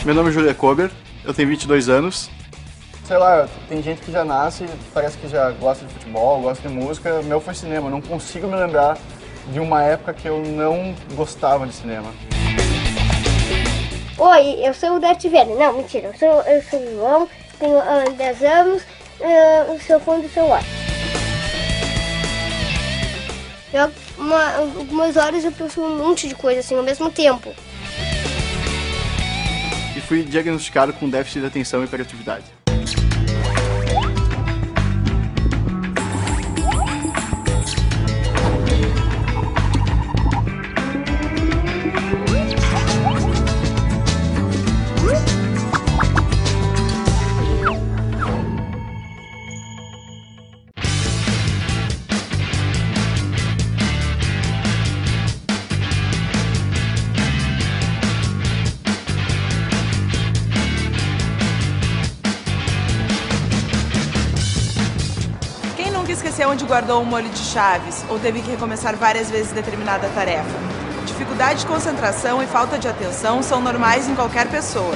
Meu nome é Julia Kober, eu tenho 22 anos. Sei lá, tem gente que já nasce, parece que já gosta de futebol, gosta de música. O meu foi cinema, eu não consigo me lembrar de uma época que eu não gostava de cinema. Oi, eu sou o Darth Vader. Não, mentira, eu sou o João, tenho 10 anos, sou fã do Star Wars. Algumas horas eu penso um monte de coisa assim ao mesmo tempo. E fui diagnosticado com déficit de atenção e hiperatividade. Esqueceu onde guardou um molho de chaves ou teve que recomeçar várias vezes determinada tarefa. Dificuldade de concentração e falta de atenção são normais em qualquer pessoa.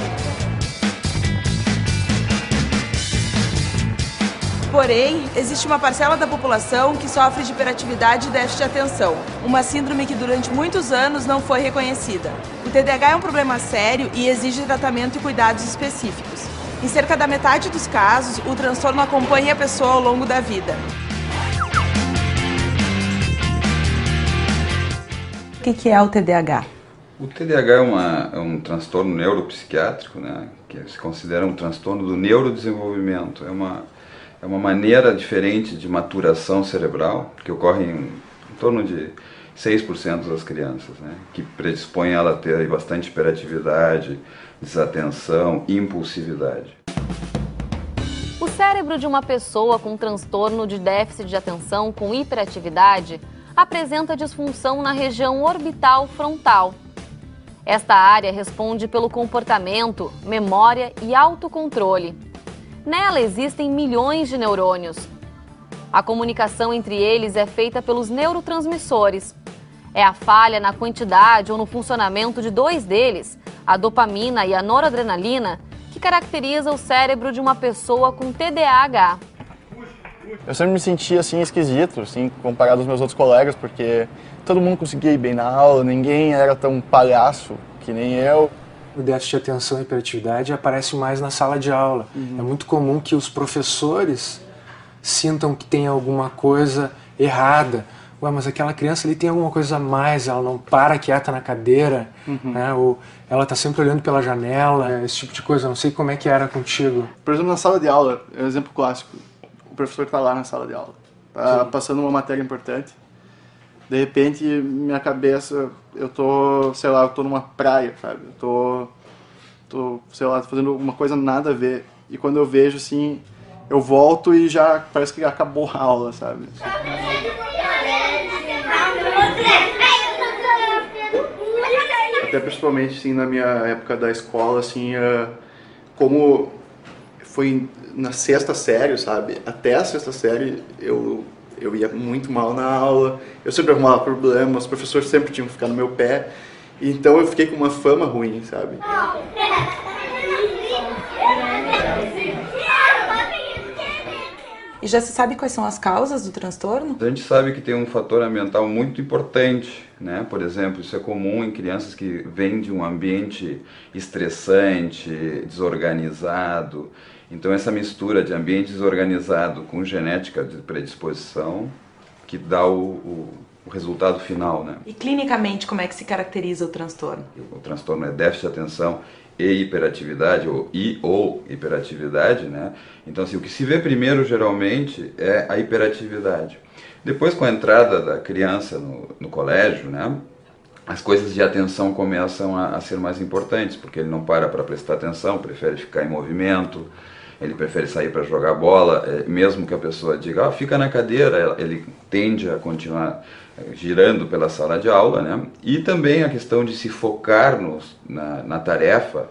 Porém, existe uma parcela da população que sofre de hiperatividade e déficit de atenção, uma síndrome que durante muitos anos não foi reconhecida. O TDAH é um problema sério e exige tratamento e cuidados específicos. Em cerca da metade dos casos, o transtorno acompanha a pessoa ao longo da vida. O que é o TDAH? O TDAH é um transtorno neuropsiquiátrico, né, que se considera um transtorno do neurodesenvolvimento. É uma maneira diferente de maturação cerebral, que ocorre em torno de 6% das crianças, né, que predispõe ela a ter bastante hiperatividade, desatenção, impulsividade. O cérebro de uma pessoa com transtorno de déficit de atenção com hiperatividade apresenta disfunção na região orbital frontal. Esta área responde pelo comportamento, memória e autocontrole. Nela existem milhões de neurônios. A comunicação entre eles é feita pelos neurotransmissores. É a falha na quantidade ou no funcionamento de dois deles, a dopamina e a noradrenalina, que caracteriza o cérebro de uma pessoa com TDAH. Eu sempre me sentia assim esquisito, assim, comparado aos meus outros colegas, porque todo mundo conseguia ir bem na aula, ninguém era tão palhaço que nem eu. O déficit de atenção e hiperatividade aparece mais na sala de aula. É muito comum que os professores sintam que tem alguma coisa errada. Ué, mas aquela criança ali tem alguma coisa a mais, ela não para quieta na cadeira, né? Ou ela está sempre olhando pela janela, esse tipo de coisa. Eu não sei como é que era contigo. Por exemplo, na sala de aula, é um exemplo clássico. O professor está lá na sala de aula, está passando uma matéria importante. De repente, minha cabeça, eu tô, sei lá, eu tô numa praia, sabe? Eu tô, sei lá, fazendo uma coisa nada a ver. E quando eu vejo, assim, eu volto e já parece que acabou a aula, sabe? Até principalmente, assim, na minha época da escola, assim, como foi na sexta série, sabe? Até a sexta série eu ia muito mal na aula, eu sempre arrumava problemas, os professores sempre tinham que ficar no meu pé, então eu fiquei com uma fama ruim, sabe? E já se sabe quais são as causas do transtorno? A gente sabe que tem um fator ambiental muito importante, né? Por exemplo, isso é comum em crianças que vêm de um ambiente estressante, desorganizado. Então essa mistura de ambiente desorganizado com genética de predisposição que dá o resultado final, né? E clinicamente como é que se caracteriza o transtorno? O transtorno é déficit de atenção e hiperatividade, ou hiperatividade, né? Então assim, o que se vê primeiro geralmente é a hiperatividade. Depois, com a entrada da criança no colégio, né, as coisas de atenção começam a ser mais importantes, porque ele não para prestar atenção, prefere ficar em movimento, ele prefere sair para jogar bola, mesmo que a pessoa diga, fica na cadeira, ele tende a continuar girando pela sala de aula, né? E também a questão de se focar na tarefa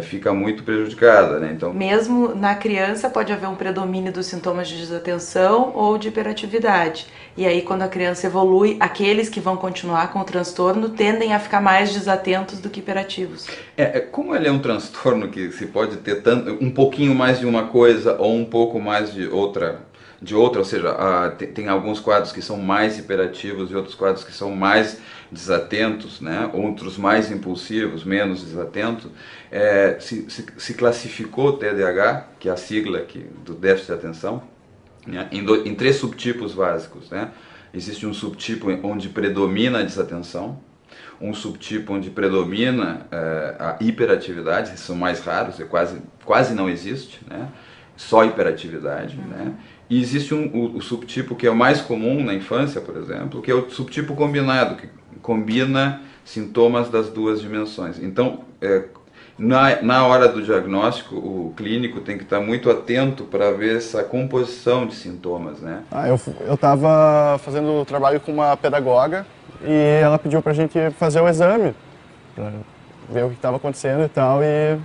fica muito prejudicada, né? Então, mesmo na criança pode haver um predomínio dos sintomas de desatenção ou de hiperatividade. E aí, quando a criança evolui, aqueles que vão continuar com o transtorno tendem a ficar mais desatentos do que hiperativos. Como ele é um transtorno que se pode ter um pouquinho mais de uma coisa ou um pouco mais de outra, ou seja, tem alguns quadros que são mais hiperativos e outros quadros que são mais desatentos, né? Outros mais impulsivos, menos desatentos. Se classificou o TDAH, que é a sigla do déficit de atenção, né? Em 3 subtipos básicos, né? Existe um subtipo onde predomina a desatenção, um subtipo onde predomina a hiperatividade, que são mais raros, quase não existe, né? Só hiperatividade, né? E existe o subtipo que é o mais comum na infância, por exemplo, que é o subtipo combinado, que combina sintomas das 2 dimensões. Então, na hora do diagnóstico, o clínico tem que estar muito atento para ver essa composição de sintomas, né? Eu estava fazendo trabalho com uma pedagoga e ela pediu para a gente fazer o exame, para ver o que estava acontecendo e tal, e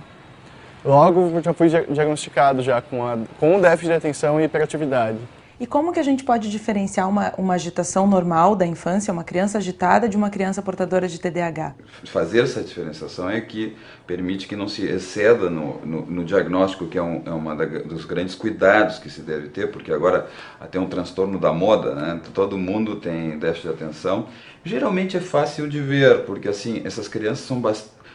logo já fui diagnosticado já com déficit de atenção e hiperatividade. E como que a gente pode diferenciar uma agitação normal da infância, uma criança agitada, de uma criança portadora de TDAH? Fazer essa diferenciação é que permite que não se exceda no diagnóstico, que é dos grandes cuidados que se deve ter, porque agora até um transtorno da moda, né? Todo mundo tem déficit de atenção. Geralmente é fácil de ver, porque assim, essas crianças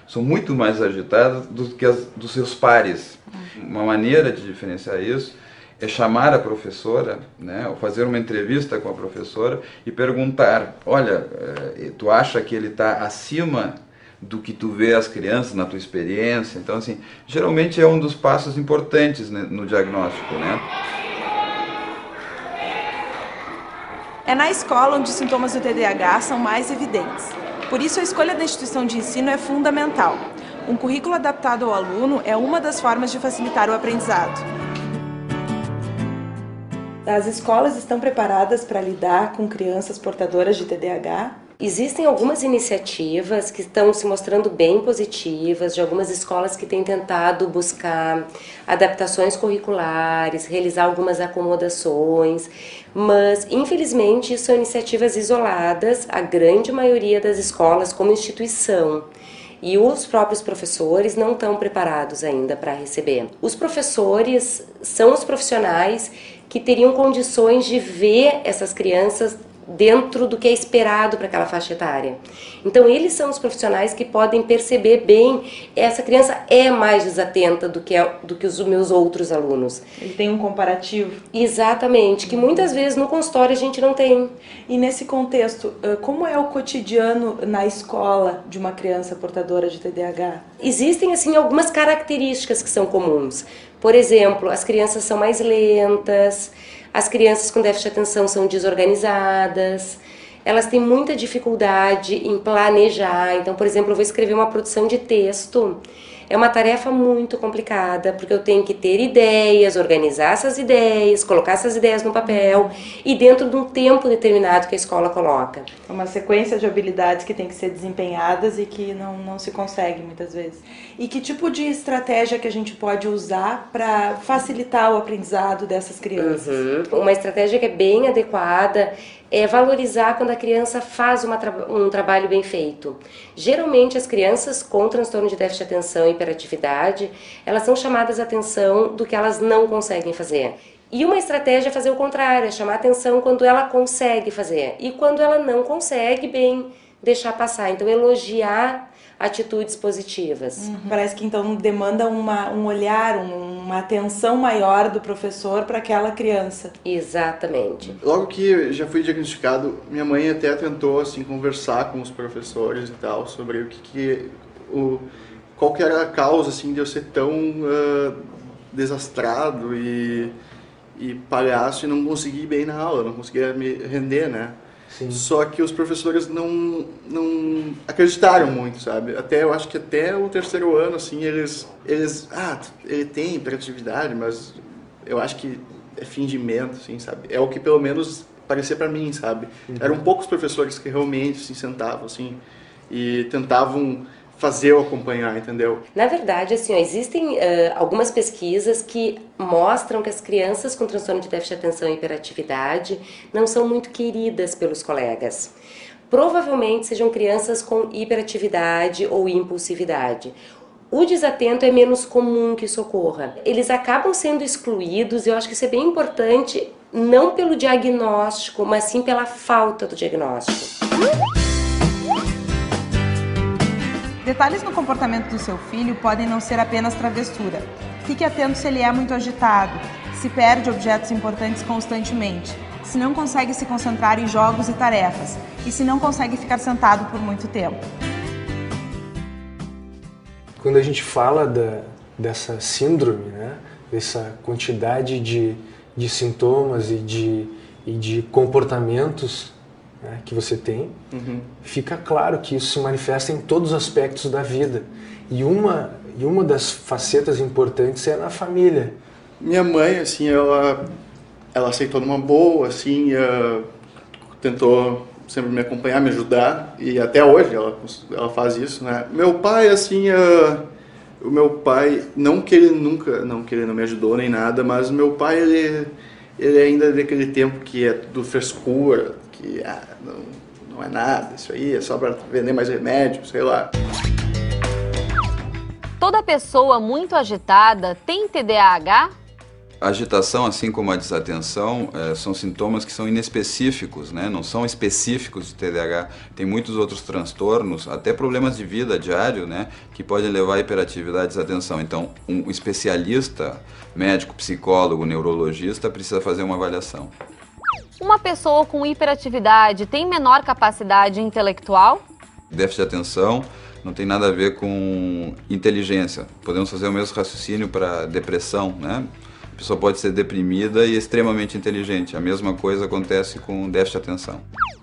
são muito mais agitadas do que dos seus pares. Uma maneira de diferenciar isso é chamar a professora, né, ou fazer uma entrevista com a professora e perguntar, olha, tu acha que ele está acima do que tu vê as crianças na tua experiência? Então, assim, geralmente é um dos passos importantes, né, no diagnóstico, né? É na escola onde os sintomas do TDAH são mais evidentes. Por isso, a escolha da instituição de ensino é fundamental. Um currículo adaptado ao aluno é uma das formas de facilitar o aprendizado. As escolas estão preparadas para lidar com crianças portadoras de TDAH? Existem algumas iniciativas que estão se mostrando bem positivas, de algumas escolas que têm tentado buscar adaptações curriculares, realizar algumas acomodações, mas infelizmente isso são iniciativas isoladas, a grande maioria das escolas como instituição. E os próprios professores não estão preparados ainda para receber. Os professores são os profissionais que teriam condições de ver essas crianças dentro do que é esperado para aquela faixa etária. Então eles são os profissionais que podem perceber bem, essa criança é mais desatenta do que os meus outros alunos. Ele tem um comparativo? Exatamente, que muitas vezes no consultório a gente não tem. E nesse contexto, como é o cotidiano na escola de uma criança portadora de TDAH? Existem assim algumas características que são comuns. Por exemplo, as crianças são mais lentas, as crianças com déficit de atenção são desorganizadas, elas têm muita dificuldade em planejar. Então, por exemplo, eu vou escrever uma produção de texto. É uma tarefa muito complicada, porque eu tenho que ter ideias, organizar essas ideias, colocar essas ideias no papel e dentro de um tempo determinado que a escola coloca. É uma sequência de habilidades que tem que ser desempenhadas e que não se consegue muitas vezes. E que tipo de estratégia que a gente pode usar para facilitar o aprendizado dessas crianças? Uma estratégia que é bem adequada é valorizar quando a criança faz um trabalho bem feito. Geralmente as crianças com transtorno de déficit de atenção e hiperatividade, elas são chamadas a atenção do que elas não conseguem fazer. E uma estratégia é fazer o contrário, é chamar a atenção quando ela consegue fazer. E quando ela não consegue, bem, deixar passar. Então elogiar atitudes positivas. Parece que então demanda um olhar, uma atenção maior do professor para aquela criança. Exatamente. Logo que já fui diagnosticado, minha mãe até tentou assim conversar com os professores e tal sobre qual que era a causa assim de eu ser tão desastrado e palhaço e não conseguir ir bem na aula, não conseguia me render, né? Sim. Só que os professores não acreditaram muito, sabe? Eu acho que até o 3º ano, assim, ele tem hiperatividade, mas eu acho que é fingimento, assim, sabe? É o que pelo menos parecia pra mim, sabe? Eram poucos professores que realmente se sentavam, assim, e tentavam fazer eu acompanhar, entendeu? Na verdade, assim, ó, existem algumas pesquisas que mostram que as crianças com transtorno de déficit de atenção e hiperatividade não são muito queridas pelos colegas. Provavelmente sejam crianças com hiperatividade ou impulsividade. O desatento é menos comum que isso ocorra. Eles acabam sendo excluídos, e eu acho que isso é bem importante, não pelo diagnóstico, mas sim pela falta do diagnóstico. Detalhes no comportamento do seu filho podem não ser apenas travessura. Fique atento se ele é muito agitado, se perde objetos importantes constantemente, se não consegue se concentrar em jogos e tarefas e se não consegue ficar sentado por muito tempo. Quando a gente fala dessa síndrome, né, dessa quantidade de sintomas e de comportamentos, né, que você tem, fica claro que isso se manifesta em todos os aspectos da vida. E uma das facetas importantes é na família. Minha mãe, assim, ela aceitou numa boa, assim, tentou sempre me acompanhar, me ajudar, e até hoje ela faz isso, né? Meu pai, assim, o meu pai, não que ele não me ajudou nem nada, mas o meu pai, ele ainda é daquele tempo que é do frescura, que não é nada, isso aí é só para vender mais remédio, sei lá. Toda pessoa muito agitada tem TDAH? A agitação, assim como a desatenção, são sintomas que são inespecíficos, né? Não são específicos de TDAH. Tem muitos outros transtornos, até problemas de vida diário, né? Que podem levar à hiperatividade e desatenção. Então, um especialista, médico, psicólogo, neurologista, precisa fazer uma avaliação. Uma pessoa com hiperatividade tem menor capacidade intelectual? Déficit de atenção não tem nada a ver com inteligência. Podemos fazer o mesmo raciocínio para depressão, né? A pessoa pode ser deprimida e extremamente inteligente. A mesma coisa acontece com déficit de atenção.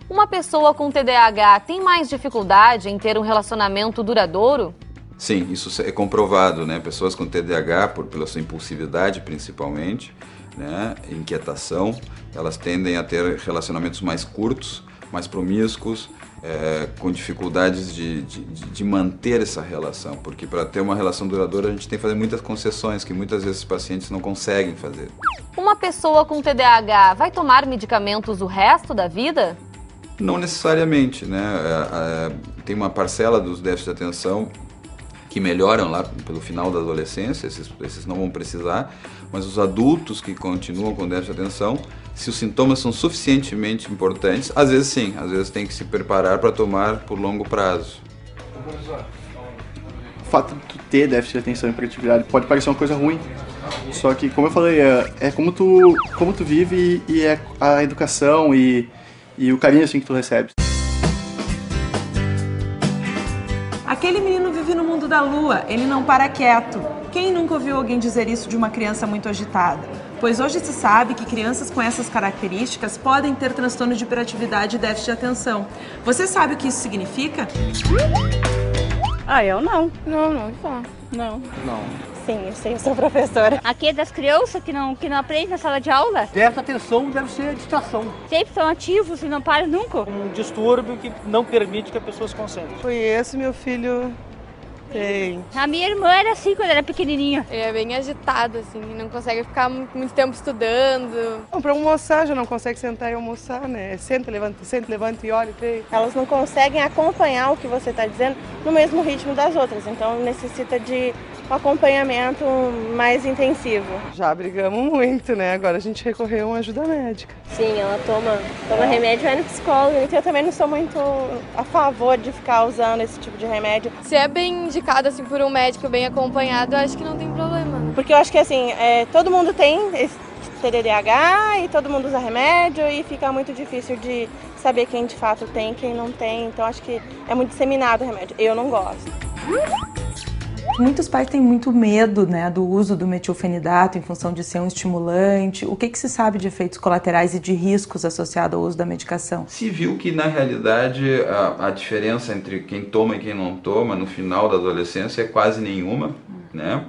Uma pessoa com TDAH tem mais dificuldade em ter um relacionamento duradouro? Sim, isso é comprovado, né? Pessoas com TDAH, pela sua impulsividade principalmente, né? Inquietação, elas tendem a ter relacionamentos mais curtos, mais promíscuos, com dificuldades de manter essa relação, porque para ter uma relação duradoura a gente tem que fazer muitas concessões que muitas vezes os pacientes não conseguem fazer. Uma pessoa com TDAH vai tomar medicamentos o resto da vida? Não necessariamente, né? Tem uma parcela dos déficits de atenção que melhoram lá pelo final da adolescência, esses não vão precisar, mas os adultos que continuam com déficit de atenção, se os sintomas são suficientemente importantes, às vezes sim, às vezes tem que se preparar para tomar por longo prazo. O fato de tu ter déficit de atenção e hiperatividade pode parecer uma coisa ruim, só que, como eu falei, é como tu vive e é a educação e o carinho assim que tu recebe. Aquele menino vive no mundo da lua, ele não para quieto. Quem nunca ouviu alguém dizer isso de uma criança muito agitada? Pois hoje se sabe que crianças com essas características podem ter transtorno de hiperatividade e déficit de atenção. Você sabe o que isso significa? Eu não. Não só. Não. Não. Sim, eu sei, eu sou professora. Aqui é das crianças que não aprendem na sala de aula. Déficit de atenção deve ser distração. Sempre são ativos e não param nunca. Um distúrbio que não permite que a pessoa se concentre. Conheço, meu filho tem. A minha irmã era assim quando era pequenininha. Ele é bem agitado, assim, não consegue ficar muito tempo estudando. Para almoçar já não consegue sentar e almoçar, né? Senta, levanta e olha. Elas não conseguem acompanhar o que você está dizendo no mesmo ritmo das outras, então necessita de um acompanhamento mais intensivo. Já brigamos muito, né? Agora a gente recorreu a uma ajuda médica. Sim, ela toma remédio, vai no psicólogo, então eu também não sou muito a favor de ficar usando esse tipo de remédio. Se é bem indicado assim por um médico bem acompanhado, eu acho que não tem problema. Porque eu acho que assim, todo mundo tem esse TDAH e todo mundo usa remédio e fica muito difícil de saber quem de fato tem e quem não tem, então acho que é muito disseminado o remédio. Eu não gosto. Muitos pais têm muito medo, né, do uso do metilfenidato em função de ser um estimulante. O que se sabe de efeitos colaterais e de riscos associados ao uso da medicação? Se viu que, na realidade, a diferença entre quem toma e quem não toma no final da adolescência é quase nenhuma, né?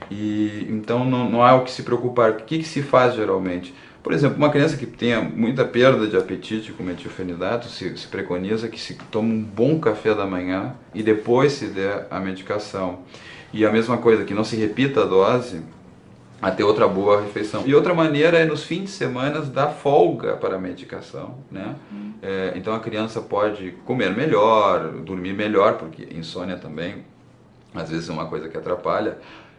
E então não há o que se preocupar. O que se faz geralmente? Por exemplo, uma criança que tenha muita perda de apetite com metilfenidato, se preconiza que se tome um bom café da manhã e depois se dê a medicação. E a mesma coisa, que não se repita a dose até outra boa refeição. E outra maneira é nos fins de semana dar folga para a medicação, né? Então a criança pode comer melhor, dormir melhor, porque insônia também às vezes é uma coisa que atrapalha.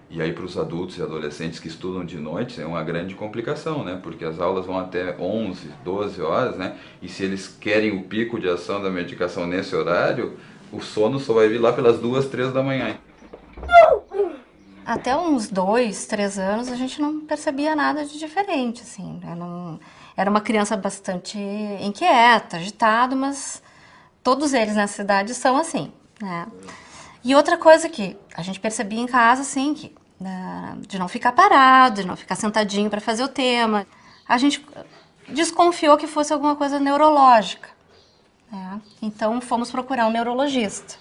E aí para os adultos e adolescentes que estudam de noite é uma grande complicação, né? Porque as aulas vão até 11, 12 horas, né? E se eles querem o pico de ação da medicação nesse horário, o sono só vai vir lá pelas 2, 3 da manhã. Até uns 2, 3 anos a gente não percebia nada de diferente, assim. Era uma criança bastante inquieta, agitado, mas todos eles nessa idade são assim, né? E outra coisa que a gente percebia em casa, assim, de não ficar parado, de não ficar sentadinho para fazer o tema. A gente desconfiou que fosse alguma coisa neurológica, né? Então fomos procurar um neurologista.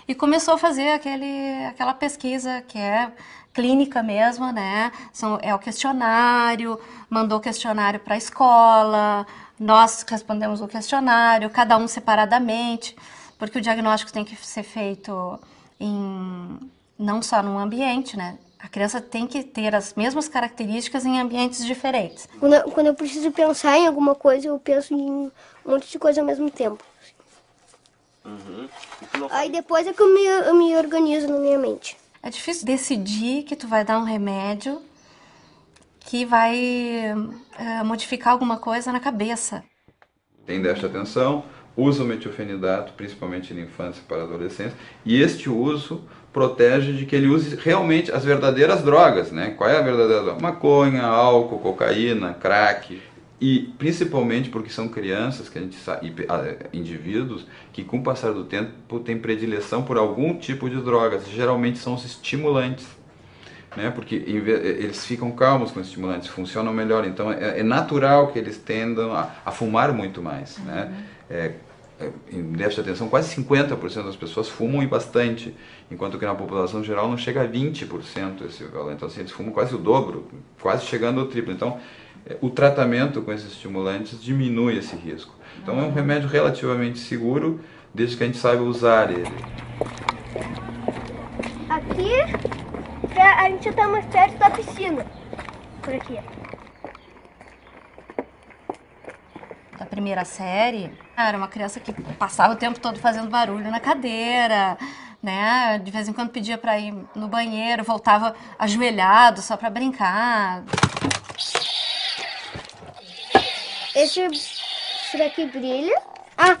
E começou a fazer aquela pesquisa que é clínica mesmo, né? É o questionário, mandou o questionário para a escola, nós respondemos o questionário, cada um separadamente, porque o diagnóstico tem que ser feito não só num ambiente, né? A criança tem que ter as mesmas características em ambientes diferentes. Quando eu preciso pensar em alguma coisa, eu penso em um monte de coisa ao mesmo tempo. Aí depois é que eu me organizo na minha mente. É difícil decidir que tu vai dar um remédio que vai modificar alguma coisa na cabeça. Tem déficit de atenção, usa o metilfenidato, principalmente na infância e para adolescência, e este uso protege de que ele use realmente as verdadeiras drogas, né? Qual é a verdadeira droga? Maconha, álcool, cocaína, crack. E principalmente porque são crianças, que a gente sabe, indivíduos que com o passar do tempo têm predileção por algum tipo de drogas, geralmente são os estimulantes, né? Porque eles ficam calmos com os estimulantes, funcionam melhor, então é natural que eles tendam a fumar muito mais, né? Em déficit de atenção, quase 50% das pessoas fumam e bastante, enquanto que na população geral não chega a 20% esse valor. Então assim, eles fumam quase o dobro, quase chegando ao triplo. Então o tratamento com esses estimulantes diminui esse risco. Então é um remédio relativamente seguro, desde que a gente saiba usar ele. Aqui, a gente está mais perto da piscina, por aqui. Da primeira série, era uma criança que passava o tempo todo fazendo barulho na cadeira, né? De vez em quando pedia para ir no banheiro, voltava ajoelhado só para brincar. Isso daqui brilha. Ah,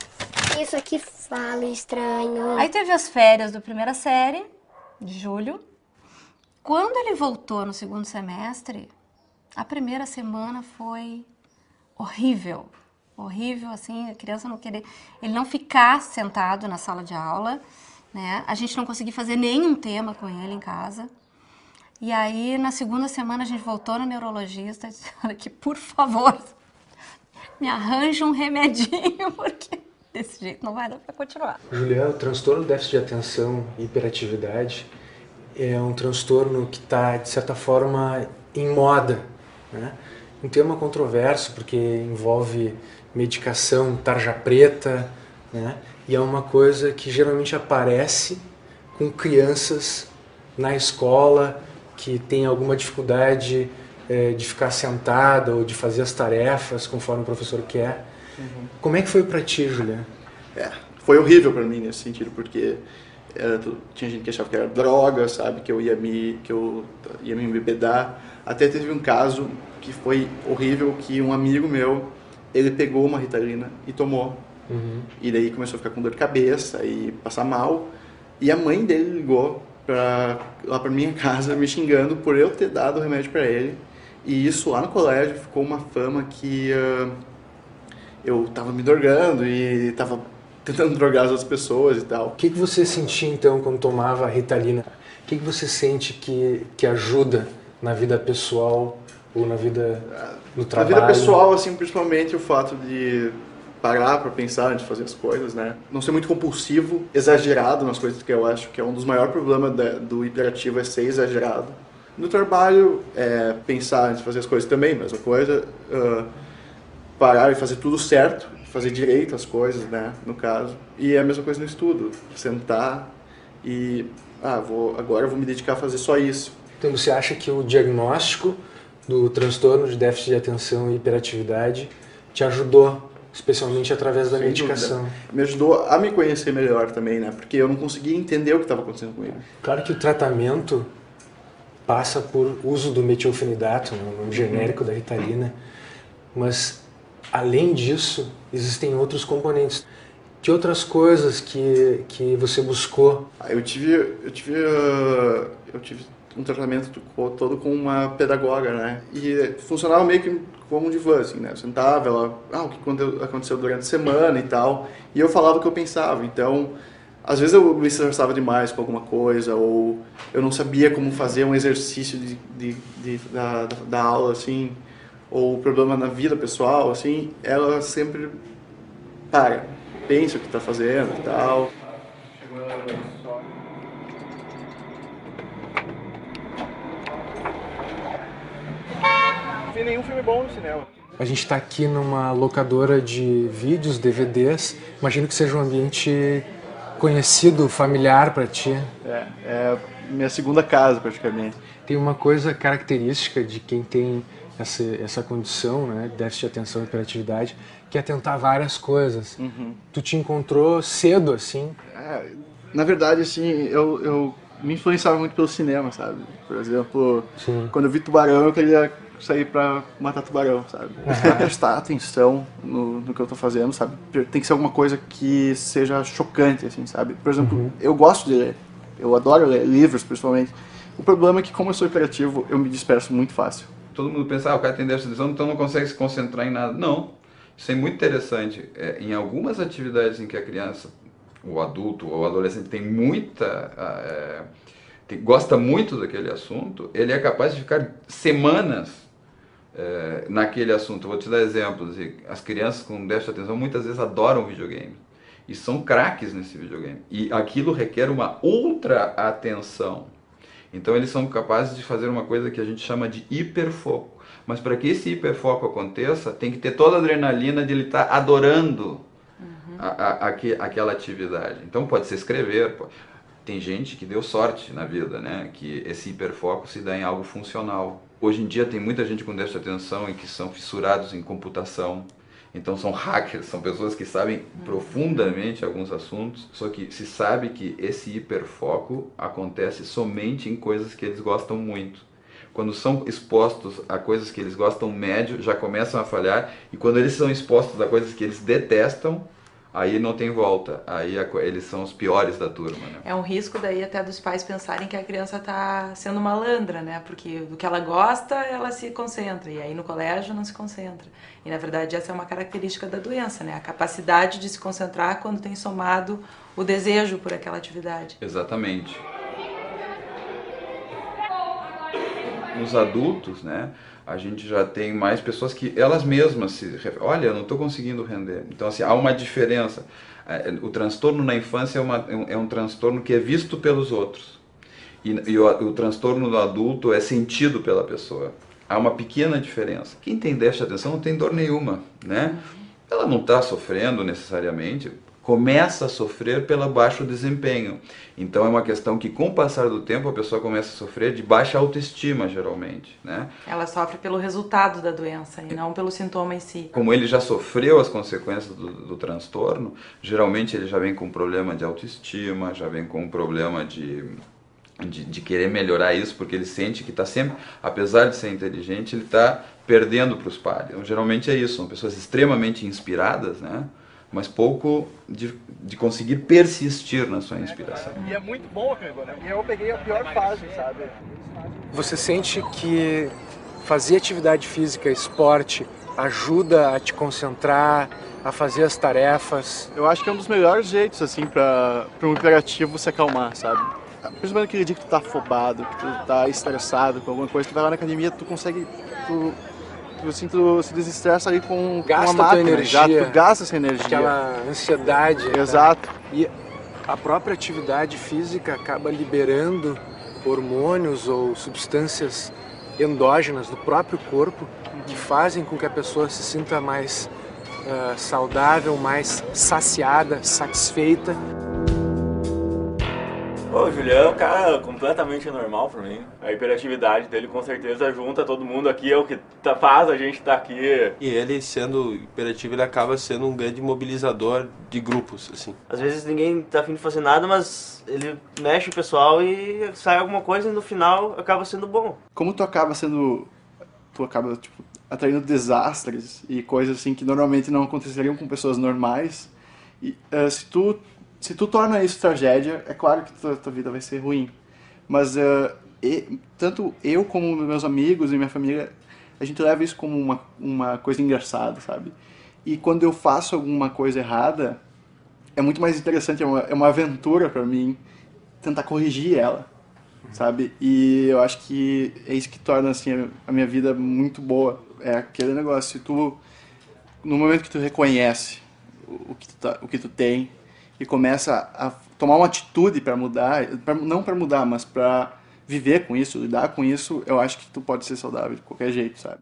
isso aqui fala estranho. Aí teve as férias da primeira série, de julho. Quando ele voltou no segundo semestre, a primeira semana foi horrível. Horrível, assim, a criança não querer... Ele não ficar sentado na sala de aula, né? A gente não conseguia fazer nenhum tema com ele em casa. E aí, na segunda semana, a gente voltou no neurologista e disse, olha que, por favor, me arranja um remedinho, porque desse jeito não vai dar para continuar. Juliana, o transtorno de déficit de atenção e hiperatividade é um transtorno que está, de certa forma, em moda, né? Um tema controverso, porque envolve medicação, tarja preta, né? E é uma coisa que geralmente aparece com crianças na escola que tem alguma dificuldade de ficar sentada ou de fazer as tarefas conforme o professor quer. Como é que foi para ti, Juliana? Foi horrível para mim nesse sentido, porque tinha gente que achava que era droga, sabe, que eu ia me embebedar. Até teve um caso que foi horrível, que um amigo meu, ele pegou uma Ritalina e tomou. E daí começou a ficar com dor de cabeça e passar mal. E a mãe dele ligou lá pra minha casa me xingando por eu ter dado o remédio para ele. E isso lá no colégio ficou uma fama que eu tava me drogando e tava tentando drogar as outras pessoas e tal. O que você sentia então quando tomava a Ritalina? O que você sente que ajuda na vida pessoal ou na vida no trabalho? Na vida pessoal, assim, principalmente o fato de parar para pensar antes de fazer as coisas, né? Não ser muito compulsivo, exagerado nas coisas, que eu acho que é um dos maiores problemas do hiperativo, é ser exagerado. No trabalho, pensar antes de fazer as coisas também, mesma coisa. Parar e fazer tudo certo, fazer direito as coisas, né, no caso. E é a mesma coisa no estudo, sentar e, agora eu vou me dedicar a fazer só isso. Então você acha que o diagnóstico do transtorno de déficit de atenção e hiperatividade te ajudou, especialmente através da medicação? Dúvida. Me ajudou a me conhecer melhor também, né, porque eu não conseguia entender o que estava acontecendo comigo. Claro que o tratamento passa por uso do metilfenidato, né, o nome genérico da Ritalina, mas além disso, existem outros componentes. Que outras coisas que você buscou? Eu tive um tratamento todo com uma pedagoga, né? E funcionava meio que como um divã, assim, né? Eu sentava, ela, o que aconteceu durante a semana e tal, e eu falava o que eu pensava. Então, às vezes eu me estressava demais com alguma coisa, ou eu não sabia como fazer um exercício da aula, assim, ou problema na vida pessoal, assim, ela sempre pensa o que está fazendo e tal. Não vi nenhum filme bom no cinema. A gente está aqui numa locadora de vídeos, DVDs. Imagino que seja um ambiente conhecido, familiar para ti. É minha segunda casa, praticamente. Tem uma coisa característica de quem tem essa condição, né, déficit de atenção e hiperatividade, que é tentar várias coisas. Uhum. Tu te encontrou cedo, assim? Na verdade, assim, eu me influenciava muito pelo cinema, sabe? Por exemplo, quando eu vi Tubarão, eu queria sair pra matar tubarão, sabe? Pra prestar atenção no que eu tô fazendo, sabe? Tem que ser alguma coisa que seja chocante, assim, sabe? Por exemplo, eu gosto de ler. Eu adoro ler livros, principalmente. O problema é que, como eu sou hiperativo, eu me disperso muito fácil. Todo mundo pensa, o cara tem déficit de atenção, então não consegue se concentrar em nada. Não. Isso é muito interessante. Em algumas atividades em que a criança, o adulto ou o adolescente tem gosta muito daquele assunto, ele é capaz de ficar semanas naquele assunto. Eu vou te dar exemplos. As crianças com déficit de atenção muitas vezes adoram videogame. E são craques nesse videogame. E aquilo requer uma outra atenção. Então eles são capazes de fazer uma coisa que a gente chama de hiperfoco. Mas para que esse hiperfoco aconteça, tem que ter toda a adrenalina de ele estar adorando aquela atividade. Então pode ser escrever. Tem gente que deu sorte na vida, né? Que esse hiperfoco se dá em algo funcional. Hoje em dia tem muita gente com déficit de atenção e que são fissurados em computação. Então são hackers, são pessoas que sabem profundamente alguns assuntos, só que se sabe que esse hiperfoco acontece somente em coisas que eles gostam muito. Quando são expostos a coisas que eles gostam médio, já começam a falhar, e quando eles são expostos a coisas que eles detestam, aí não tem volta, aí eles são os piores da turma, né? É um risco daí até dos pais pensarem que a criança está sendo malandra, né? Porque do que ela gosta, ela se concentra, e aí no colégio não se concentra. E na verdade essa é uma característica da doença, né? A capacidade de se concentrar quando tem somado o desejo por aquela atividade. Exatamente. Nos adultos, né? A gente já tem mais pessoas que elas mesmas olha, eu não estou conseguindo render. Então, assim, há uma diferença. O transtorno na infância é um transtorno que é visto pelos outros. E o transtorno do adulto é sentido pela pessoa. Há uma pequena diferença. Quem tem déficit de atenção não tem dor nenhuma, né? Ela não está sofrendo necessariamente, começa a sofrer pelo baixo desempenho. Então é uma questão que, com o passar do tempo, a pessoa começa a sofrer de baixa autoestima, geralmente, né? Ela sofre pelo resultado da doença e não pelo sintoma em si. Como ele já sofreu as consequências do transtorno, geralmente ele já vem com um problema de autoestima, já vem com um problema de querer melhorar isso, porque ele sente que está sempre, apesar de ser inteligente, ele está perdendo para os pares. Então, geralmente é isso, são pessoas extremamente inspiradas, né? Mas pouco de conseguir persistir na sua inspiração. E é muito bom aquilo, né? E eu peguei a pior fase, sabe? Você sente que fazer atividade física, esporte, ajuda a te concentrar, a fazer as tarefas? Eu acho que é um dos melhores jeitos, assim, para um hiperativo se acalmar, sabe? Principalmente aquele dia que tu tá afobado, que tu tá estressado com alguma coisa, tu vai lá na academia, tu consegue... Tu se desestressa ali com gasta uma máquina, tua energia, tu gasta essa energia. Aquela ansiedade. Exato. Né? E a própria atividade física acaba liberando hormônios ou substâncias endógenas do próprio corpo que fazem com que a pessoa se sinta mais saudável, mais saciada, satisfeita. O Julião é um cara completamente normal pra mim. A hiperatividade dele com certeza junta todo mundo aqui, é o que faz a gente estar aqui. E ele, sendo hiperativo, ele acaba sendo um grande mobilizador de grupos, assim. Às vezes ninguém tá afim de fazer nada, mas ele mexe o pessoal e sai alguma coisa e no final acaba sendo bom. Como tu acaba tipo, atraindo desastres e coisas assim que normalmente não aconteceriam com pessoas normais, e, se tu torna isso tragédia, é claro que tua vida vai ser ruim. Mas tanto eu como meus amigos e minha família, a gente leva isso como uma coisa engraçada, sabe? E quando eu faço alguma coisa errada, é muito mais interessante, é uma aventura pra mim tentar corrigir ela, sabe? E eu acho que é isso que torna assim, a minha vida muito boa. É aquele negócio, no momento que tu reconhece o que tu tem, e começa a tomar uma atitude para mudar, não para mudar, mas para viver com isso, lidar com isso, eu acho que tu pode ser saudável de qualquer jeito, sabe?